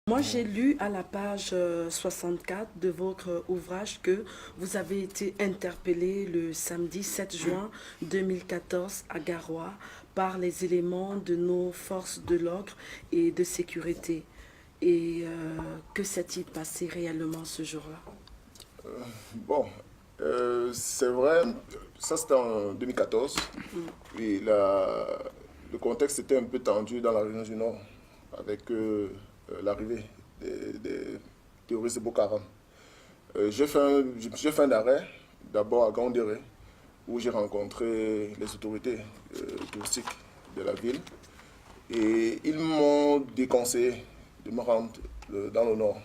Moi, j'ai lu à la page 64 de votre ouvrage que vous avez été interpellé le samedi 7 juin 2014 à Garoua par les éléments de nos forces de l'ordre et de sécurité. Et que s'est-il passé réellement ce jour-là? Bon, c'est vrai, ça c'était en 2014. Oui, le contexte était un peu tendu dans la région du Nord avec l'arrivée des terroristes de Boko Haram. J'ai fait un arrêt, d'abord à Gaoundéré, où j'ai rencontré les autorités touristiques de la ville. Et ils m'ont déconseillé de me rendre dans le nord,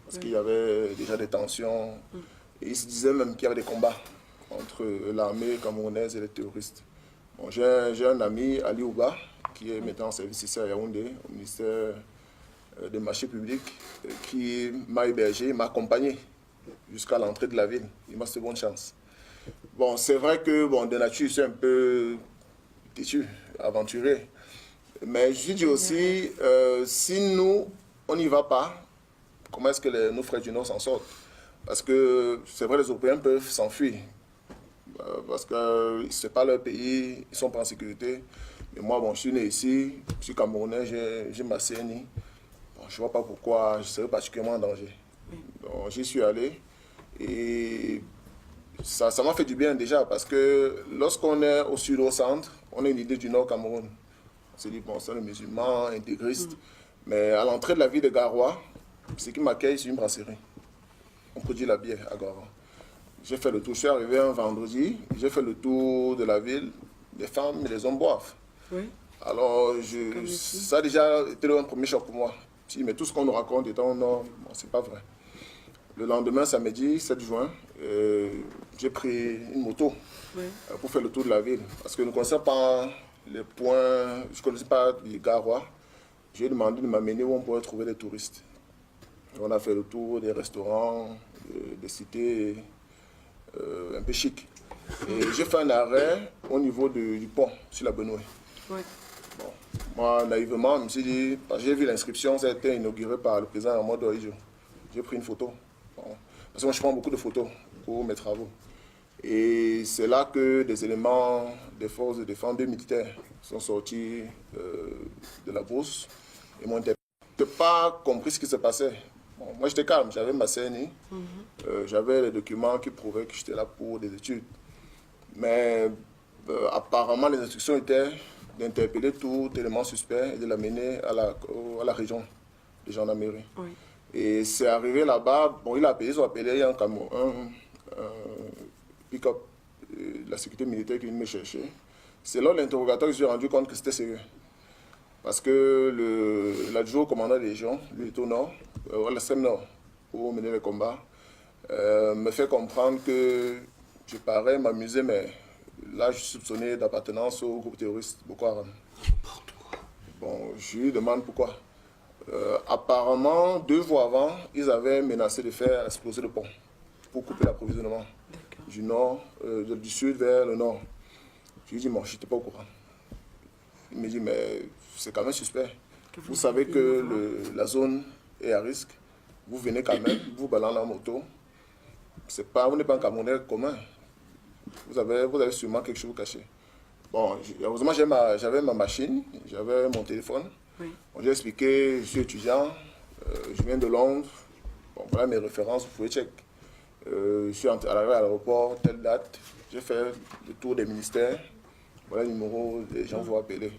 parce qu'il y avait déjà des tensions. Et ils se disaient même qu'il y avait des combats entre l'armée camerounaise et les terroristes. Bon, j'ai un ami, Ali Ouba, qui est maintenant en service ici à Yaoundé, au ministère des marchés publics, qui m'a hébergé, m'a accompagné jusqu'à l'entrée de la ville. Il m'a fait bonne chance. Bon, c'est vrai que bon, de nature, je suis un peu têtu, aventuré. Mais je dis aussi, si nous, on n'y va pas, comment est-ce que nos frères du Nord s'en sortent? Parce que c'est vrai, les Européens peuvent s'enfuir. Parce que ce n'est pas leur pays, ils ne sont pas en sécurité. Mais moi, bon, je suis né ici, je suis Camerounais, j'ai ma CNI. Bon, je ne vois pas pourquoi je serais particulièrement en danger. Donc j'y suis allé et ça m'a fait du bien déjà parce que lorsqu'on est au sud, au centre, on a une idée du Nord Cameroun. On se dit, bon, c'est le musulman, intégriste. Mais à l'entrée de la ville de Garoua, ce qui m'accueille, c'est une brasserie. On produit la bière à Garoua. J'ai fait le tour, je suis arrivé un vendredi, j'ai fait le tour de la ville, les femmes et les hommes boivent. Oui. Alors, ça a déjà été un premier choc pour moi. Mais tout ce qu'on nous raconte étant au nord, bon, c'est pas vrai. Le lendemain, samedi 7 juin, j'ai pris une moto pour faire le tour de la ville. Parce que je ne connaissais pas les points, je ne connaissais pas les Garoua. J'ai demandé de m'amener où on pourrait trouver des touristes. On a fait le tour des restaurants, des cités un peu chic. Et j'ai fait un arrêt au niveau du pont, sur la Benoué. Oui. Bon, moi, naïvement, je me suis dit, j'ai vu l'inscription, ça a été inauguré par le président Amadou Ahidjo. J'ai pris une photo. Bon, parce que moi, je prends beaucoup de photos pour mes travaux. Et c'est là que des éléments des forces de défense, des militaires, sont sortis de la brousse et m'ont interpellé. Je n'ai pas compris ce qui se passait. Bon, moi, j'étais calme, j'avais ma CNI, j'avais les documents qui prouvaient que j'étais là pour des études. Mais apparemment, les instructions étaient d'interpeller tout élément suspect et de l'amener à la région de gendarmerie. Oui. Et c'est arrivé là-bas, bon, ils ont appelé un pick-up de la sécurité militaire qui vient me chercher. C'est là l'interrogatoire que je me suis rendu compte que c'était sérieux. Parce que l'adjoint au commandant des légions, lui est au nord, à l'extrême nord, pour mener les combats, me fait comprendre que je parais m'amuser, mais là je suis soupçonné d'appartenance au groupe terroriste Boko Haram. Bon, je lui demande pourquoi. Apparemment, 2 jours avant, ils avaient menacé de faire exploser le pont pour couper l'approvisionnement du sud vers le nord. Je lui dis, bon, je n'étais pas au courant. Il me dit, mais c'est quand même suspect. Vous savez que la zone est à risque. Vous venez quand même, vous balancez la moto. Vous n'êtes pas un Camerounais commun. Vous avez sûrement quelque chose caché. Bon, heureusement, j'avais ma machine, j'avais mon téléphone. Oui. Bon, j'ai expliqué, je suis étudiant, je viens de Londres. Bon, voilà mes références, vous pouvez check. Je suis arrivé à l'aéroport, telle date. J'ai fait le tour des ministères. Voilà le numéro des gens vont appeler.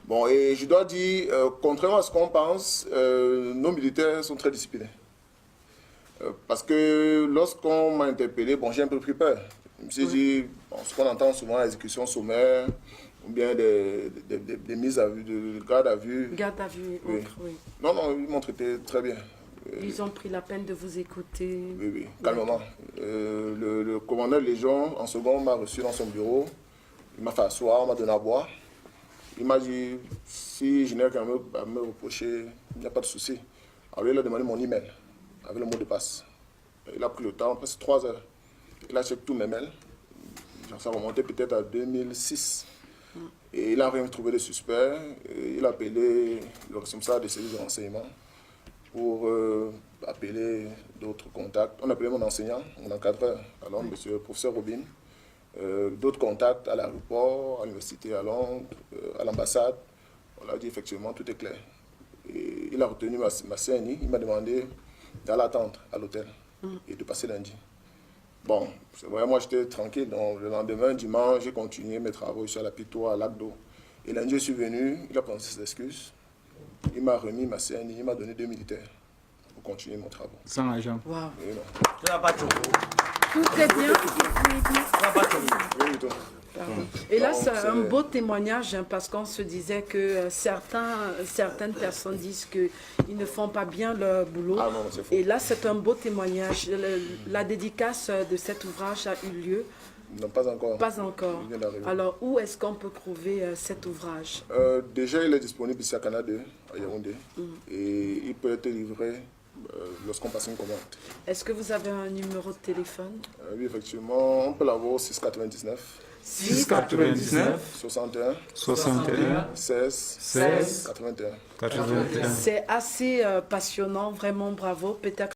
Bon, et je dois dire, contrairement à ce qu'on pense, nos militaires sont très disciplinés. Parce que lorsqu'on m'a interpellé, bon, j'ai un peu pris peur. Je me suis dit, bon, ce qu'on entend souvent, l'exécution sommaire, ou bien des mises à vue, de garde à vue. Garde à vue, Oui. oui. Non, non, ils m'ont traité très bien. Ils ont pris la peine de vous écouter. Oui, oui, calmement. Le commandant de Légion, en second, m'a reçu dans son bureau. Il m'a fait asseoir, m'a donné à boire. Il m'a dit, si je n'ai qu'à me reprocher, il n'y a pas de souci. Alors il a demandé mon email, avec le mot de passe. Il a pris le temps, presque 3 heures. Il a checké tous mes mails. Ça remontait peut-être à 2006. Et il n'a rien trouvé de suspect. Et il a appelé le responsable des services de renseignement. pour appeler d'autres contacts. On appelait mon enseignant, mon encadreur à Londres, monsieur le professeur Robin. D'autres contacts à l'aéroport, à l'université à Londres, à l'ambassade. On a dit effectivement tout est clair. Et il a retenu ma CNI, il m'a demandé d'aller attendre à l'hôtel et de passer lundi. Bon, c'est vrai, moi j'étais tranquille, donc le lendemain, dimanche, j'ai continué mes travaux ici à la Pitois, à Lac d'Eau. Et lundi, je suis venu, il a pensé ses excuses, il m'a remis ma CNI, il m'a donné 2 militaires pour continuer mon travail. Sans argent. Wow. Et non. Tout est bien. Oui, du tout. Et là, Donc, c'est un c'est- beau témoignage hein, parce qu'on se disait que certaines personnes disent qu'ils ne font pas bien leur boulot. Ah non, c'est faux. Et là, c'est un beau témoignage. La dédicace de cet ouvrage a eu lieu. Non, pas encore. Pas encore. Il vient d'arriver. Alors, où est-ce qu'on peut trouver cet ouvrage? Déjà, il est disponible ici à Canada, à Yaoundé. Et il peut être livré lorsqu'on passe une commande. Est-ce que vous avez un numéro de téléphone? Oui, effectivement, on peut l'avoir au 699 699 61 61 16 16 81. 81. C'est assez passionnant, vraiment bravo. Peut-être